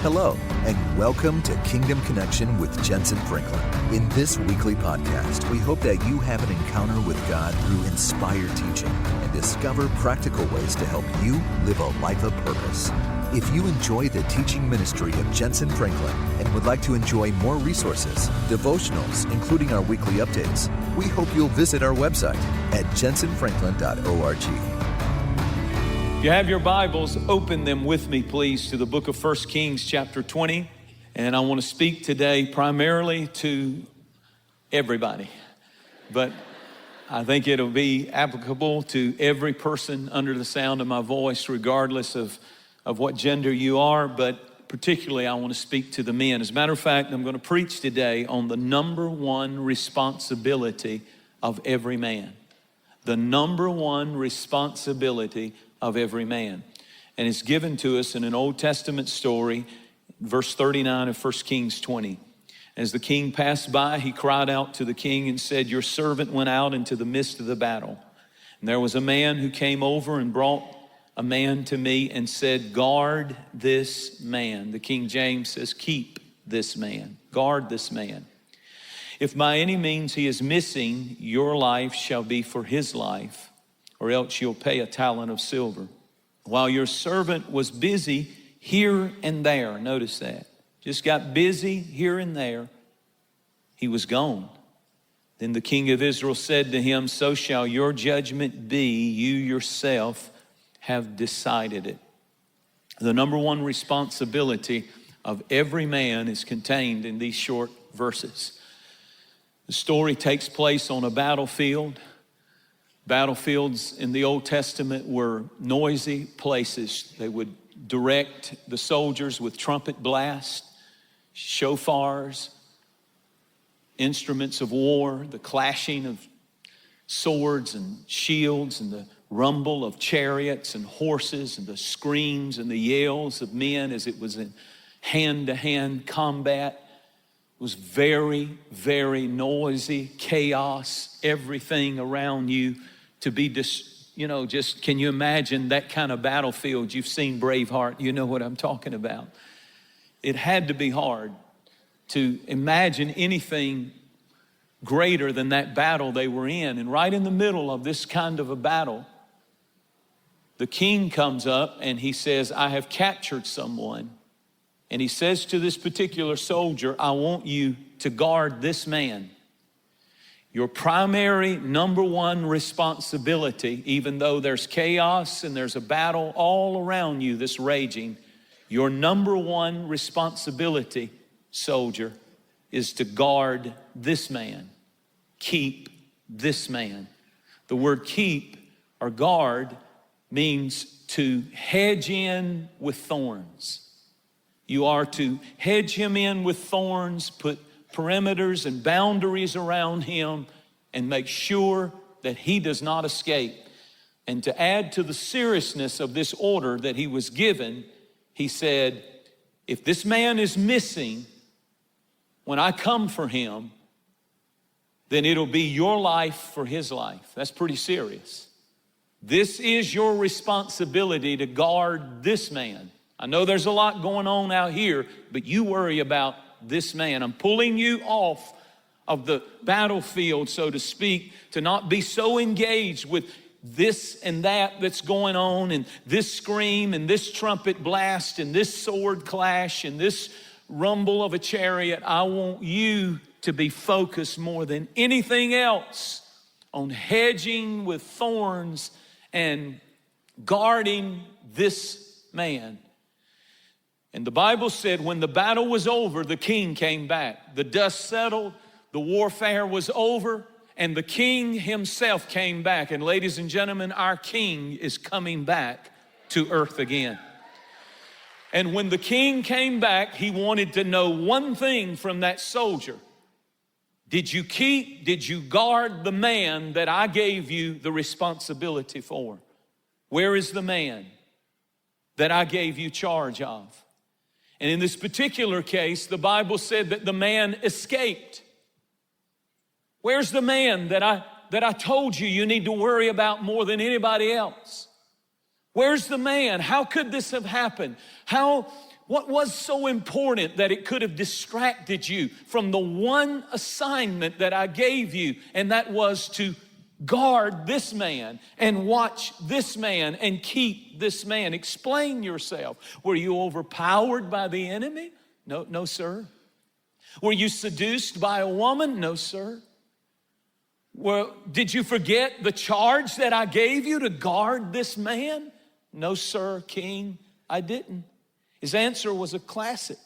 Hello, and welcome to Kingdom Connection with Jentezen Franklin. In this weekly podcast, we hope that you have an encounter with God through inspired teaching and discover practical ways to help you live a life of purpose. If you enjoy the teaching ministry of Jentezen Franklin and would like to enjoy more resources, devotionals, including our weekly updates, we hope you'll visit our website at jentezenfranklin.org. If you have your Bibles, open them with me, please, to the book of 1 Kings chapter 20. And I want to speak today primarily to everybody. But I think it'll be applicable to every person under the sound of my voice, regardless of what gender you are. But particularly, I want to speak to the men. As a matter of fact, I'm going to preach today on the number one responsibility of every man. The number one responsibility of every man. And it's given to us in an Old Testament story, verse 39 of 1 Kings 20. As the king passed by, he cried out to the king and said, "Your servant went out into the midst of the battle. And there was a man who came over and brought a man to me and said, 'Guard this man.'" The King James says, "Keep this man, guard this man. If by any means he is missing, your life shall be for his life, or else you'll pay a talent of silver." While your servant was busy here and there, notice that, just got busy here and there, he was gone. Then the king of Israel said to him, "So shall your judgment be, you yourself have decided it." The number one responsibility of every man is contained in these short verses. The story takes place on a battlefield. Battlefields in the Old Testament were noisy places. They would direct the soldiers with trumpet blast, shofars, instruments of war, the clashing of swords and shields, and the rumble of chariots and horses, and the screams and the yells of men as it was in hand-to-hand combat. It was very, very noisy, chaos, everything around you to be just can you imagine that kind of battlefield? You've seen Braveheart, you know what I'm talking about. It had to be hard to imagine anything greater than that battle they were in. And right in the middle of this kind of a battle, the king comes up and he says, "I have captured someone." And he says to this particular soldier, "I want you to guard this man. Your primary number one responsibility, even though there's chaos and there's a battle all around you that's raging, your number one responsibility, soldier, is to guard this man. Keep this man." The word keep or guard means to hedge in with thorns. You are to hedge him in with thorns, put perimeters and boundaries around him, and make sure that he does not escape. And to add to the seriousness of this order that he was given, he said, "If this man is missing when I come for him, then it'll be your life for his life." That's pretty serious. This is your responsibility to guard this man. I know there's a lot going on out here, but you worry about this man. I'm pulling you off of the battlefield, so to speak, to not be so engaged with this and that that's going on, and this scream and this trumpet blast and this sword clash and this rumble of a chariot. I want you to be focused more than anything else on hedging with thorns and guarding this man. And the Bible said when the battle was over, the king came back. The dust settled, the warfare was over, and the king himself came back. And ladies and gentlemen, our king is coming back to earth again. And when the king came back, he wanted to know one thing from that soldier. Did you guard the man that I gave you the responsibility for? Where is the man that I gave you charge of? And in this particular case, the Bible said that the man escaped. Where's the man that I told you need to worry about more than anybody else? Where's the man? How could this have happened? How What was so important that it could have distracted you from the one assignment that I gave you, and that was to guard this man and watch this man and keep this man? Explain yourself. Were you overpowered by the enemy? No, sir. Were you seduced by a woman? No, sir. Well, did you forget the charge that I gave you to guard this man? No, sir, King, I didn't. His answer was a classic.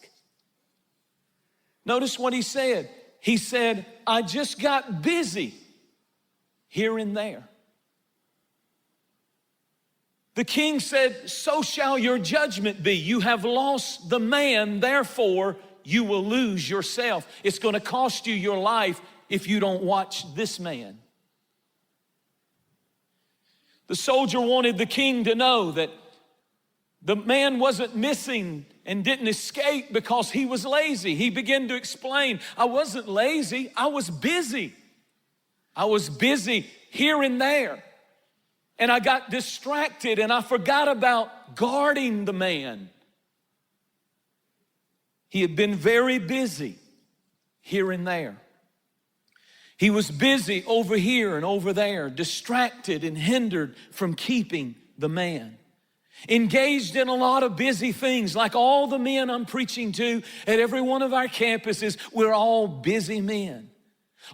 Notice what he said. He said, I just got busy here and there. The king said, so shall your judgment be. You have lost the man, therefore you will lose yourself. It's going to cost you your life if you don't watch this man. The soldier wanted the king to know that the man wasn't missing and didn't escape because he was lazy. He began to explain, I wasn't lazy, I was busy. I was busy here and there. And I got distracted and I forgot about guarding the man. He had been very busy here and there. He was busy over here and over there, distracted and hindered from keeping the man. Engaged in a lot of busy things, like all the men I'm preaching to at every one of our campuses. We're all busy men.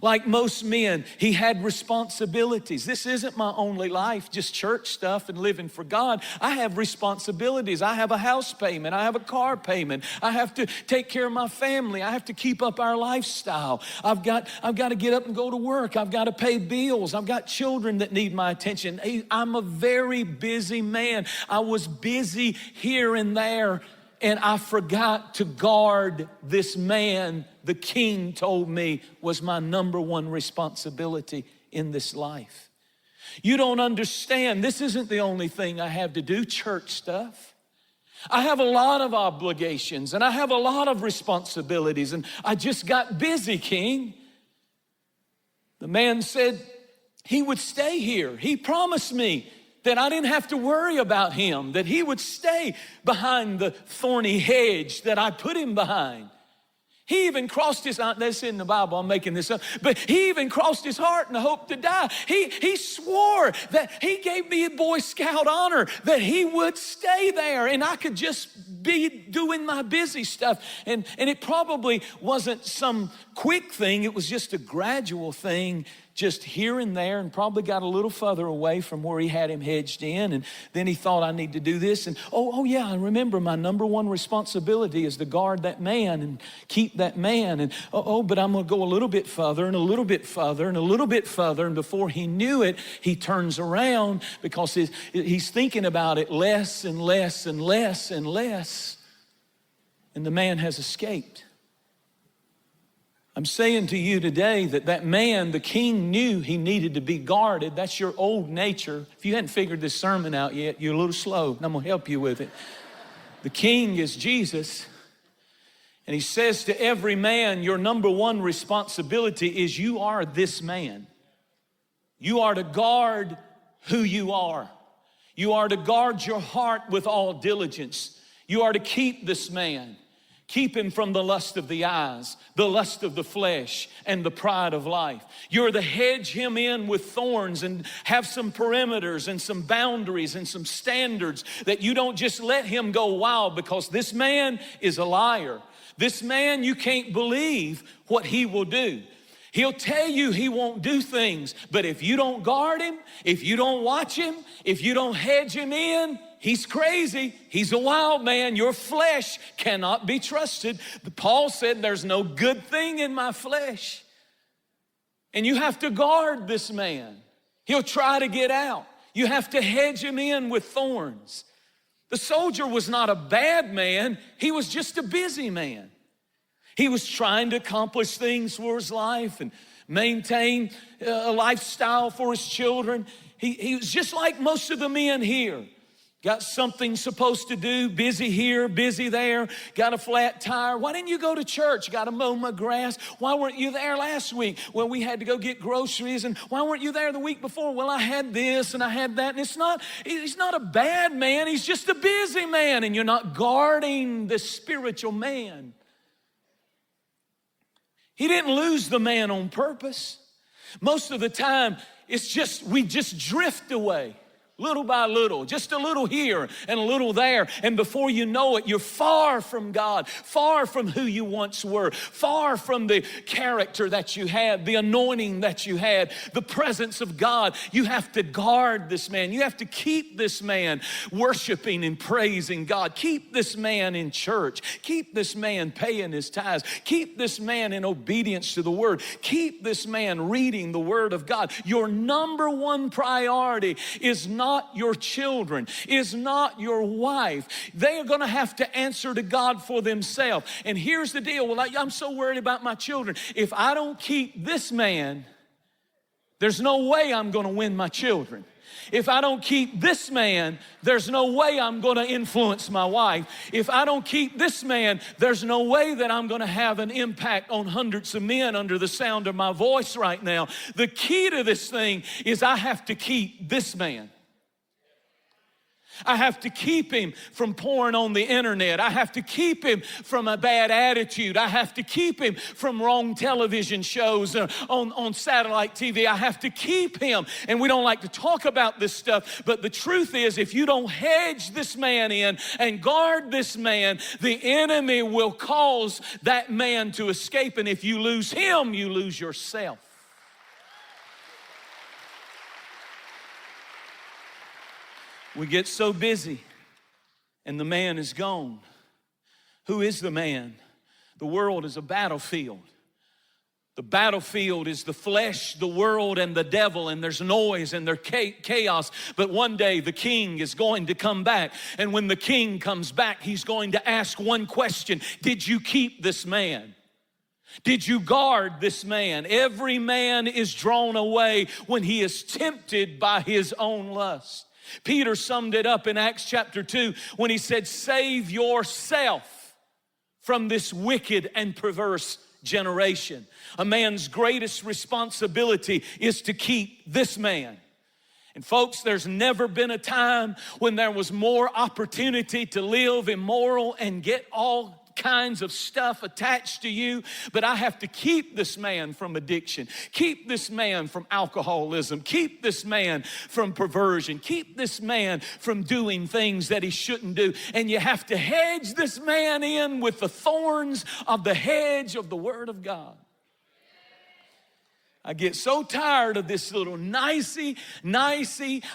Like most men, he had responsibilities. This isn't my only life, just church stuff and living for God. I have responsibilities. I have a house payment. I have a car payment. I have to take care of my family. I have to keep up our lifestyle. I've got to get up and go to work. I've got to pay bills. I've got children that need my attention. I'm a very busy man. I was busy here and there, and I forgot to guard this man the king told me was my number one responsibility in this life. You don't understand, this isn't the only thing I have to do, church stuff. I have a lot of obligations and I have a lot of responsibilities, and I just got busy, king. The man said he would stay here. He promised me that I didn't have to worry about him, that he would stay behind the thorny hedge that I put him behind. He even crossed his, that's in the Bible, I'm making this up, but he even crossed his heart in the hope to die. He swore that he gave me a Boy Scout honor, that he would stay there and I could just be doing my busy stuff. And it probably wasn't some quick thing, it was just a gradual thing, just here and there, and probably got a little further away from where he had him hedged in. And then he thought, I need to do this. And oh yeah, I remember my number one responsibility is to guard that man and keep that man. And but I'm gonna go a little bit further and a little bit further and a little bit further. And before he knew it, he turns around because he's thinking about it less and less and less and less. And the man has escaped. I'm saying to you today that man, the king, knew he needed to be guarded. That's your old nature. If you hadn't figured this sermon out yet, you're a little slow, and I'm gonna help you with it. The king is Jesus, and he says to every man, your number one responsibility is you are this man. You are to guard who you are. You are to guard your heart with all diligence. You are to keep this man. Keep him from the lust of the eyes, the lust of the flesh, and the pride of life. You're to hedge him in with thorns and have some perimeters and some boundaries and some standards that you don't just let him go wild, because this man is a liar. This man, you can't believe what he will do. He'll tell you he won't do things, but if you don't guard him, if you don't watch him, if you don't hedge him in, he's crazy. He's a wild man. Your flesh cannot be trusted. Paul said there's no good thing in my flesh. And you have to guard this man. He'll try to get out. You have to hedge him in with thorns. The soldier was not a bad man. He was just a busy man. He was trying to accomplish things for his life and maintain a lifestyle for his children. He was just like most of the men here. Got something supposed to do, busy here, busy there, got a flat tire. Why didn't you go to church? Got to mow my grass. Why weren't you there last week? Well, we had to go get groceries. And why weren't you there the week before? Well, I had this and I had that. And he's not a bad man. He's just a busy man. And you're not guarding the spiritual man. He didn't lose the man on purpose. Most of the time, we just drift away. Little by little, just a little here and a little there. And before you know it, you're far from God, far from who you once were, far from the character that you had, the anointing that you had, the presence of God. You have to guard this man. You have to keep this man worshiping and praising God. Keep this man in church. Keep this man paying his tithes. Keep this man in obedience to the word. Keep this man reading the word of God. Your number one priority is not your children, is not your wife. They are going to have to answer to God for themselves. And here's the deal. Well, I'm so worried about my children. If I don't keep this man, there's no way I'm going to win my children. If I don't keep this man, there's no way I'm going to influence my wife. If I don't keep this man, there's no way that I'm going to have an impact on hundreds of men under the sound of my voice right now. The key to this thing is I have to keep this man. I have to keep him from pouring on the internet. I have to keep him from a bad attitude. I have to keep him from wrong television shows on satellite TV. I have to keep him. And we don't like to talk about this stuff, but the truth is, if you don't hedge this man in and guard this man, the enemy will cause that man to escape. And if you lose him, you lose yourself. We get so busy and the man is gone. Who is the man? The world is a battlefield. The battlefield is the flesh, the world, and the devil, and there's noise and there's chaos. But one day the king is going to come back. And when the king comes back, he's going to ask one question. Did you keep this man? Did you guard this man? Every man is drawn away when he is tempted by his own lust. Peter summed it up in Acts chapter 2 when he said, save yourself from this wicked and perverse generation. A man's greatest responsibility is to keep this man. And folks, there's never been a time when there was more opportunity to live immoral and get all kinds of stuff attached to you, but I have to keep this man from addiction, keep this man from alcoholism, keep this man from perversion, keep this man from doing things that he shouldn't do. And you have to hedge this man in with the thorns of the hedge of the Word of God. I get so tired of this little nicey,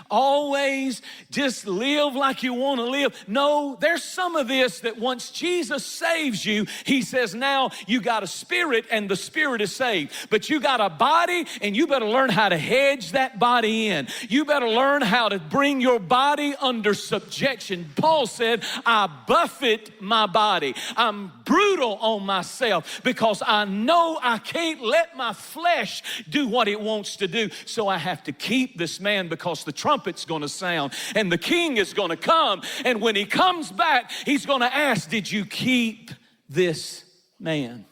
always just live like you want to live. No, there's some of this that once Jesus saves you, he says, now you got a spirit and the spirit is saved. But you got a body and you better learn how to hedge that body in. You better learn how to bring your body under subjection. Paul said, I buffet my body. I'm brutal on myself because I know I can't let my flesh do what it wants to do. So I have to keep this man because the trumpet's going to sound and the king is going to come. And when he comes back, he's going to ask, did you keep this man?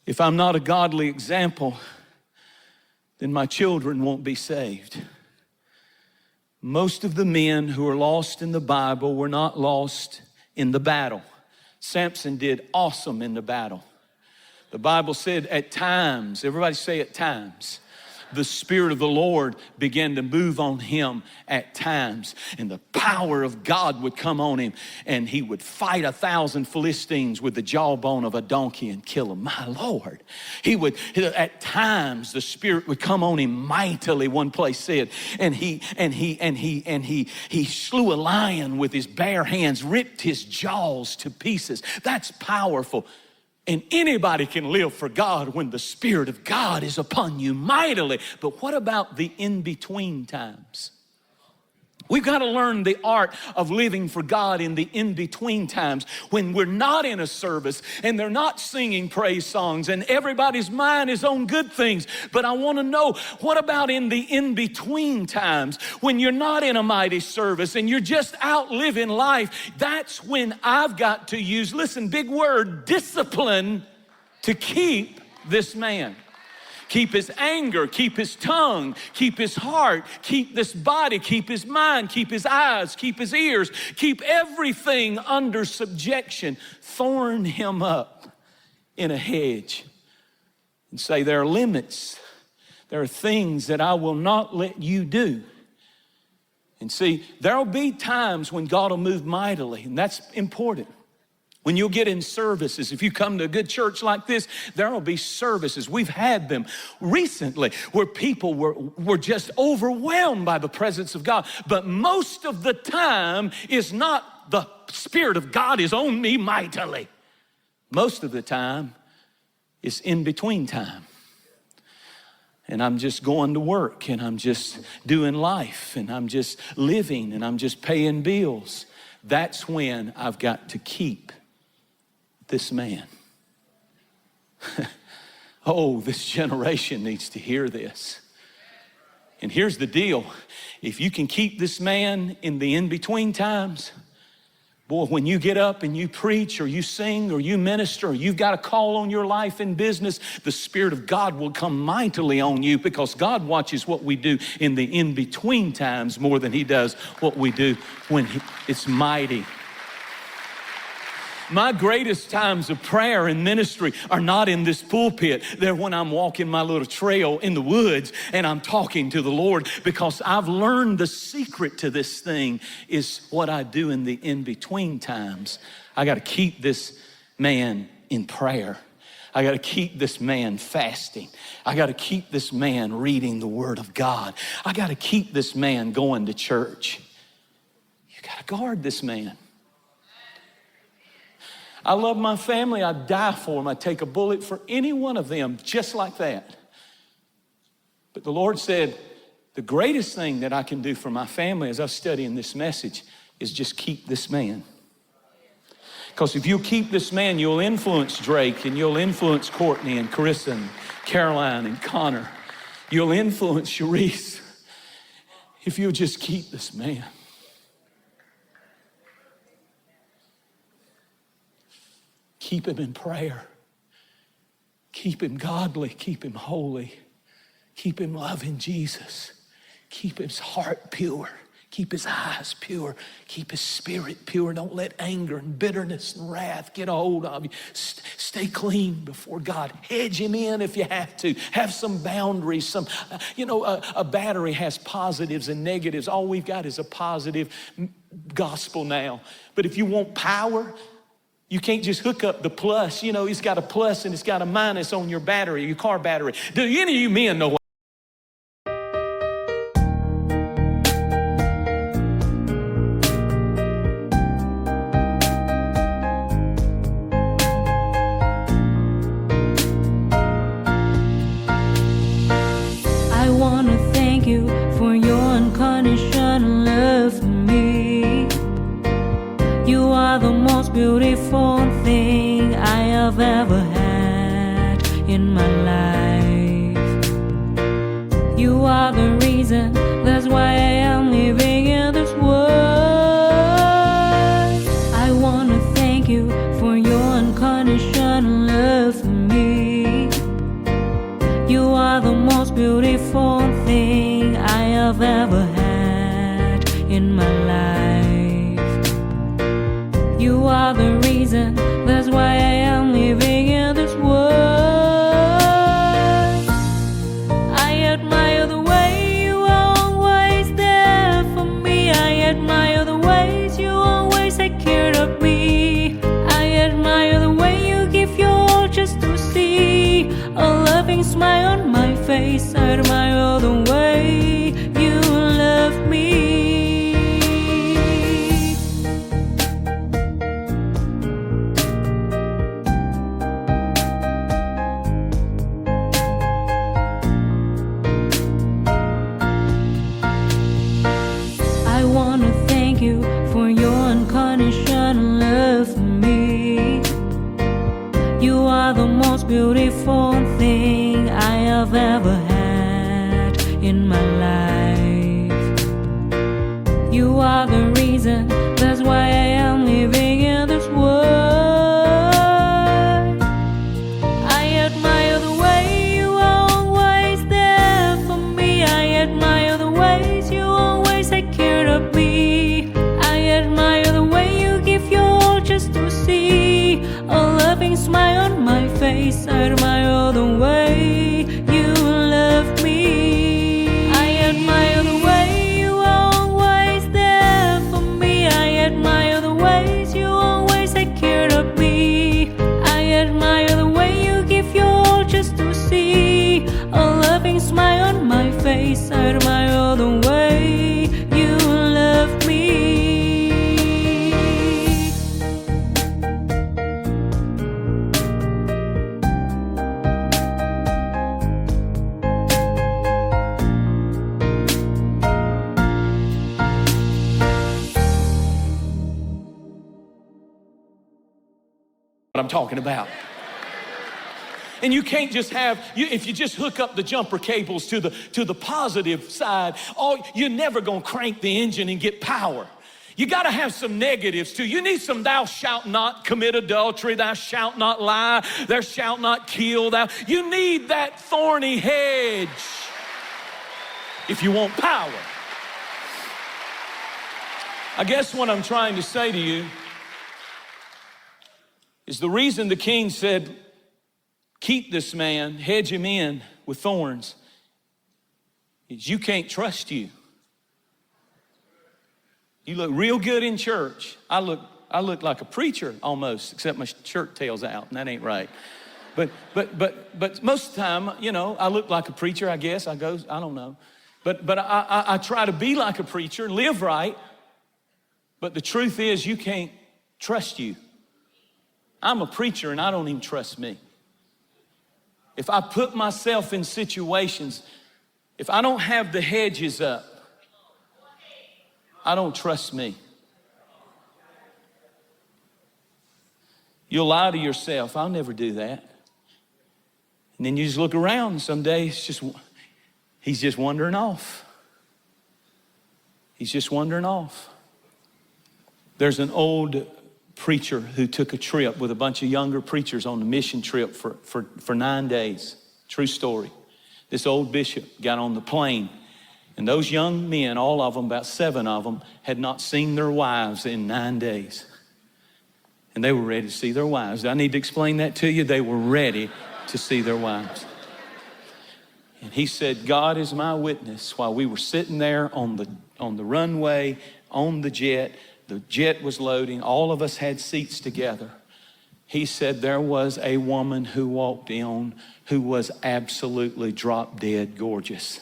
If I'm not a godly example, then my children won't be saved. Most of the men who are lost in the Bible were not lost in the battle. Samson did awesome in the battle. The Bible said at times, everybody say at times, the Spirit of the Lord began to move on him at times. And the power of God would come on him. And he would fight 1,000 Philistines with the jawbone of a donkey and kill them. My Lord. At times, the Spirit would come on him mightily, one place said. And he slew a lion with his bare hands, ripped his jaws to pieces. That's powerful. And anybody can live for God when the Spirit of God is upon you mightily. But what about the in-between times? We've got to learn the art of living for God in the in-between times when we're not in a service and they're not singing praise songs and everybody's mind is on good things. But I want to know, what about in the in-between times when you're not in a mighty service and you're just out living life? That's when I've got to use, listen, big word, discipline to keep this man. Keep his anger, keep his tongue, keep his heart, keep this body, keep his mind, keep his eyes, keep his ears, keep everything under subjection. Thorn him up in a hedge and say, there are limits. There are things that I will not let you do. And see, there'll be times when God will move mightily, and that's important. When you'll get in services, if you come to a good church like this, there will be services. We've had them recently where people were just overwhelmed by the presence of God. But most of the time is not the Spirit of God is on me mightily. Most of the time it's in between time. And I'm just going to work and I'm just doing life and I'm just living and I'm just paying bills. That's when I've got to keep this man. Oh, this generation needs to hear this. And here's the deal. If you can keep this man in the in-between times, boy, when you get up and you preach or you sing or you minister or you've got a call on your life in business, the Spirit of God will come mightily on you because God watches what we do in the in-between times more than he does what we do when it's mighty. My greatest times of prayer and ministry are not in this pulpit. They're when I'm walking my little trail in the woods and I'm talking to the Lord, because I've learned the secret to this thing is what I do in the in-between times. I got to keep this man in prayer. I got to keep this man fasting. I got to keep this man reading the Word of God. I got to keep this man going to church. You got to guard this man. I love my family. I'd die for them. I'd take a bullet for any one of them, just like that. But the Lord said, the greatest thing that I can do for my family as I was studying this message is just keep this man. Because if you keep this man, you'll influence Drake and you'll influence Courtney and Carissa and Caroline and Connor. You'll influence Sharice if you'll just keep this man. Keep him in prayer. Keep him godly. Keep him holy. Keep him loving Jesus. Keep his heart pure. Keep his eyes pure. Keep his spirit pure. Don't let anger and bitterness and wrath get a hold of you. Stay clean before God. Hedge him in if you have to. Have some boundaries. A battery has positives and negatives. All we've got is a positive gospel now. But if you want power, you can't just hook up the plus. It's got a plus and it's got a minus on your battery, your car battery. Do any of you men know what? I want to thank you for your unconditional love for me. You are the most beautiful thing I have ever had in my life. You are the reason, that's why I am living in this world. I want to thank you for your unconditional love for me. You are the most beautiful thing I have ever had in my life. You are the reason, that's why I am living in this world. I admire the way you are always there for me. I admire the ways you always take care of me. I admire the way you give your all just to see a loving smile on my face. I admire the way you love me. I want beautiful thing I have ever had in my life. You are the reason, that's why I am living in this world. I admire the way you are always there for me. I admire the ways you always take care of me. I admire the way you give your all just to see a loving smile on my face. I admire the way you love me. I admire the way you are always there for me. I admire the ways you always take care of me. I admire the way you give your all just to see a loving smile on my face. I admire the way you love me. What I'm talking about. And you can't just if you just hook up the jumper cables to the positive side, you're never gonna crank the engine and get power. You gotta have some negatives too. You need some thou shalt not commit adultery, thou shalt not lie, thou shalt not kill, you need that thorny hedge if you want power. I guess what I'm trying to say to you is the reason the king said, keep this man, hedge him in with thorns, is you can't trust you. You look real good in church. I look like a preacher almost, except my shirt tail's out, and that ain't right. But most of the time, you know, I look like a preacher, I guess. I don't know. But I try to be like a preacher and live right. But the truth is, you can't trust you. I'm a preacher and I don't even trust me. If I put myself in situations, if I don't have the hedges up, I don't trust me. You'll lie to yourself, I'll never do that. And then you just look around and someday he's just wandering off. He's just wandering off. There's an old preacher who took a trip with a bunch of younger preachers on a mission trip for 9 days. True story. This old bishop got on the plane, and those young men, all of them, about 7 of them, had not seen their wives in 9 days. And they were ready to see their wives. Do I need to explain that to you? They were ready to see their wives. And he said, God is my witness. While we were sitting there on the runway, on the jet was loading, all of us had seats together. He said there was a woman who walked in who was absolutely drop dead gorgeous.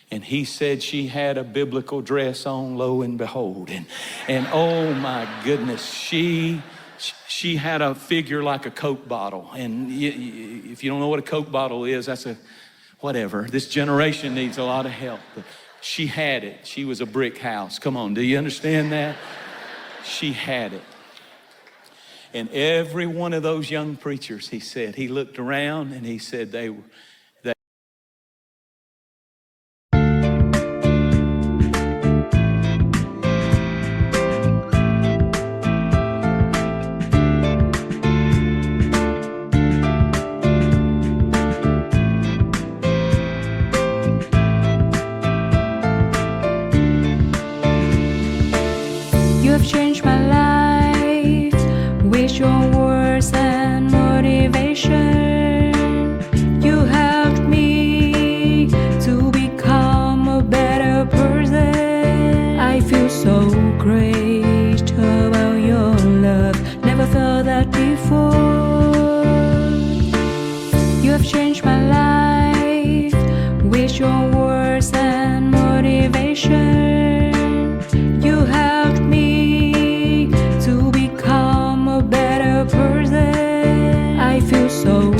And he said she had a biblical dress on, lo and behold. And oh my goodness, she had a figure like a Coke bottle. And if you don't know what a Coke bottle is, that's whatever. This generation needs a lot of help. But she had it. She was a brick house. Come on, do you understand that? She had it. And every one of those young preachers, he said, he looked around and he said they were. You have changed my life with your words and motivation. You helped me to become a better person. I feel so great about your love. Never felt that before. You have changed my life with your words and motivation. You helped me to become a better person. I feel so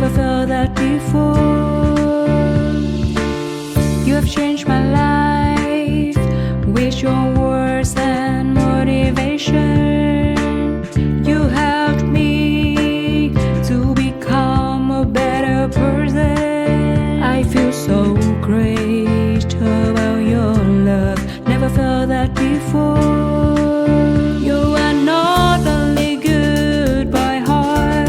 Never felt that before. You have changed my life with your words and motivation. You helped me to become a better person. I feel so great about your love. Never felt that before. You are not only good by heart,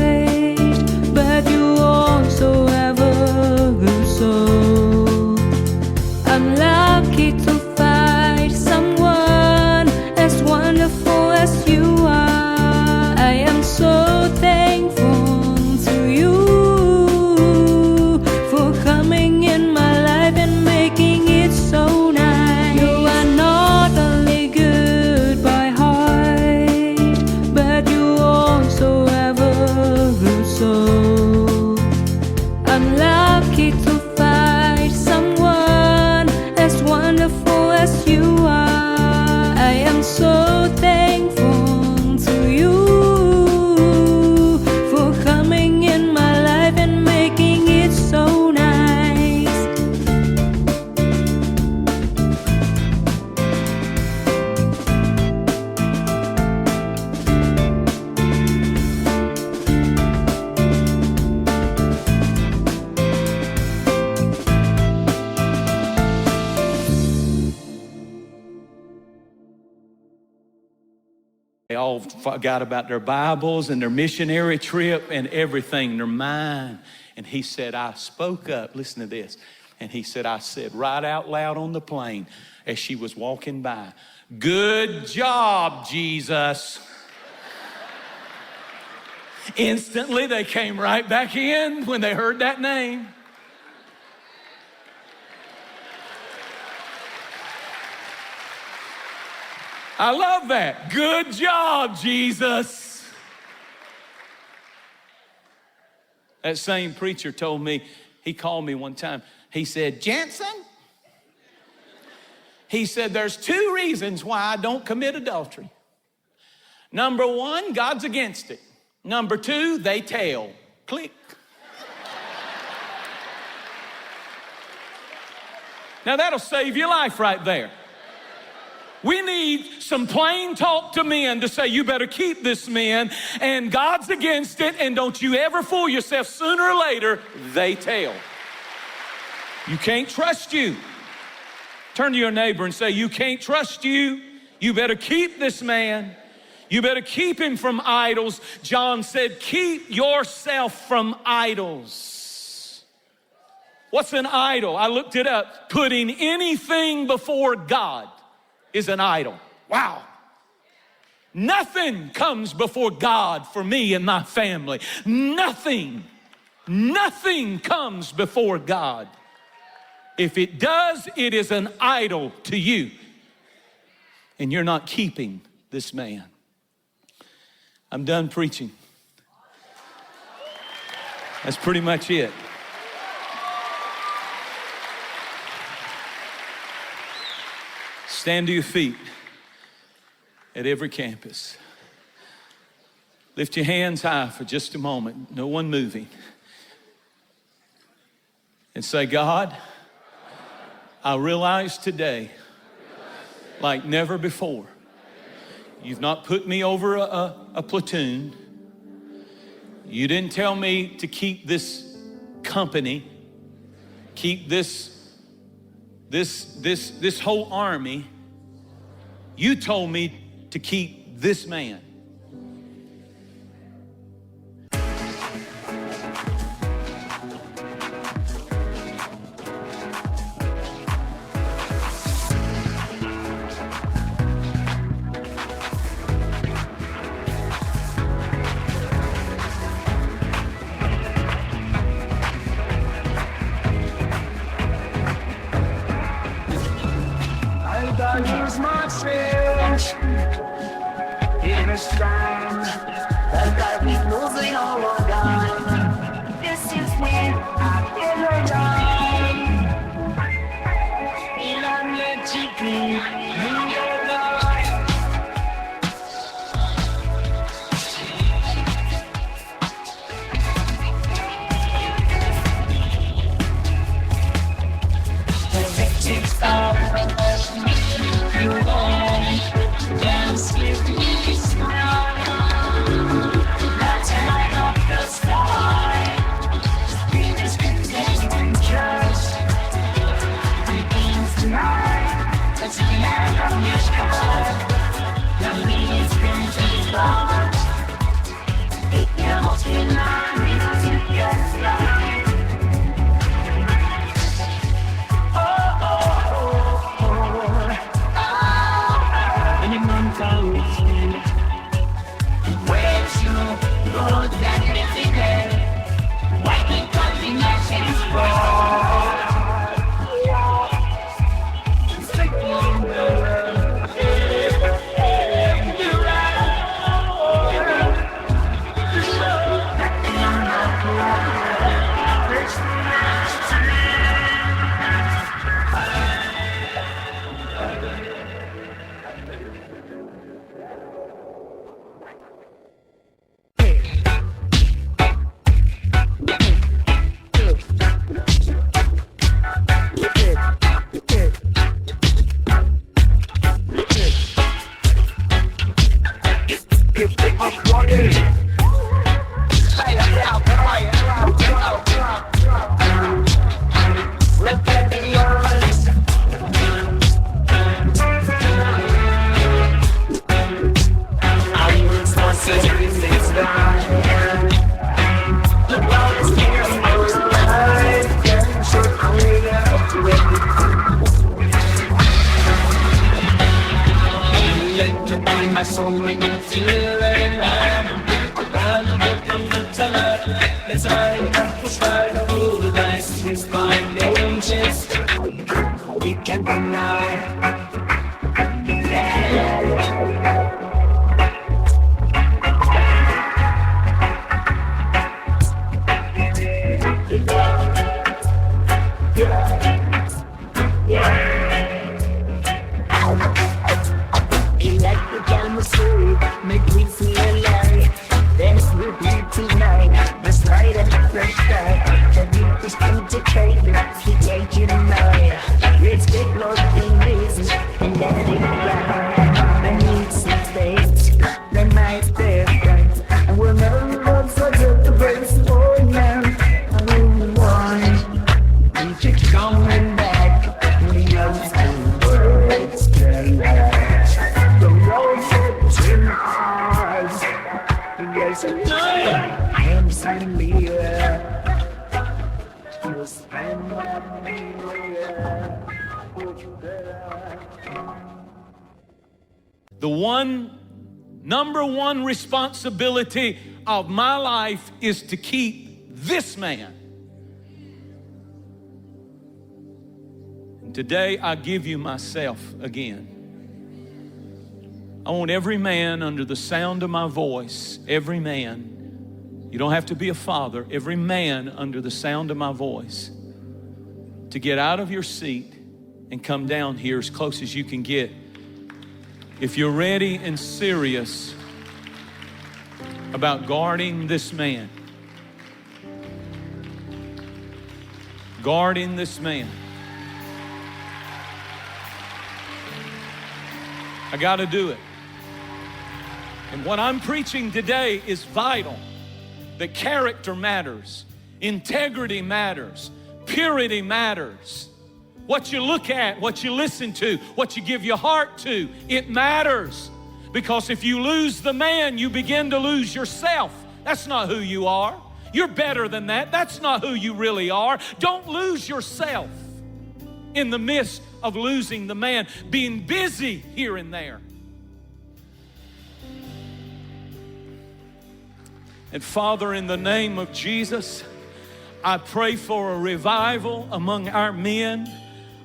but you also have a good soul. I'm lucky to find someone as wonderful as you are. I am so thankful to you for coming in my life and making it so nice. You are not only good by heart, but you also have a good soul. I'm lucky to find someone as wonderful as you are. I am so thankful to you for coming in my life and making it so nice. They all forgot about their Bibles and their missionary trip and everything, their mind. And he said, I spoke up, listen to this. And he said, I said right out loud on the plane as she was walking by, good job, Jesus. Instantly, they came right back in when they heard that name. I love that. Good job, Jesus. That same preacher told me, he called me one time. He said, Jentezen, he said, there's 2 reasons why I don't commit adultery. Number 1, God's against it. Number 2, they tell. Click. Now that'll save your life right there. We need some plain talk to men to say, you better keep this man, and God's against it, and don't you ever fool yourself. Sooner or later, they tell. You can't trust you. Turn to your neighbor and say, you can't trust you. You better keep this man. You better keep him from idols. John said, keep yourself from idols. What's an idol? I looked it up. Putting anything before God is an idol. Wow. Nothing comes before God for me and my family. Nothing comes before God. If it does, it is an idol to you. And you're not keeping this man. I'm done preaching. That's pretty much it. Stand to your feet at every campus. Lift your hands high for just a moment, no one moving. And say, God, I realize today, like never before, you've not put me over a platoon. You didn't tell me to keep this company, keep this whole army. You told me to keep this man. I use my sins in a as I try to rule the dice with blind angels. We can deny. Electric chemistry, make me feel alive. Dance with me tonight. The light and the fresh sky. The beat is integrated. He take you tonight. Let's get lost in this and let it fly. I need some space. Then my step right. And we'll never forget the best boy now. I only want. We keep going back. We know some words to lie. The road gets in ours. Yes, I am signing me. You spend my me. The number one responsibility of my life is to keep this man. And today I give you myself again. I want every man under the sound of my voice, every man, you don't have to be a father, every man under the sound of my voice, to get out of your seat and come down here as close as you can get. If you're ready and serious about guarding this man, guarding this man, I got to do it. And what I'm preaching today is vital. That character matters, integrity matters, purity matters. What you look at, what you listen to, what you give your heart to, it matters. Because if you lose the man, you begin to lose yourself. That's not who you are. You're better than that. That's not who you really are. Don't lose yourself in the midst of losing the man, being busy here and there. And Father, in the name of Jesus, I pray for a revival among our men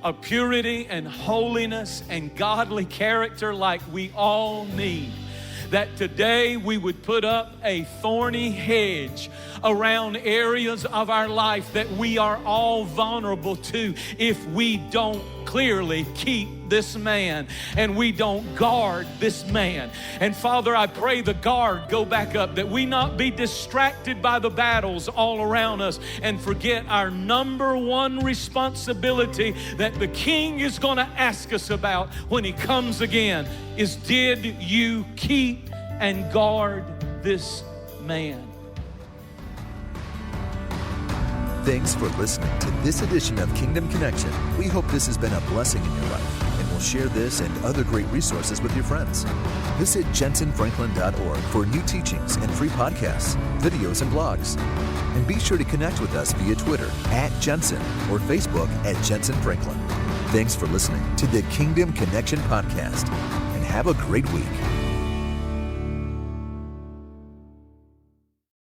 of purity and holiness and godly character like we all need. That today we would put up a thorny hedge around areas of our life that we are all vulnerable to if we don't clearly keep this man and we don't guard this man. And Father, I pray the guard go back up, that we not be distracted by the battles all around us and forget our number one responsibility that the King is going to ask us about when he comes again is, did you keep and guard this man? Thanks for listening to this edition of Kingdom Connection. We hope this has been a blessing in your life, and we'll share this and other great resources with your friends. Visit jentezenfranklin.org for new teachings and free podcasts, videos, and blogs. And be sure to connect with us via Twitter @Jentezen or Facebook @JentezenFranklin. Thanks for listening to the Kingdom Connection podcast, and have a great week.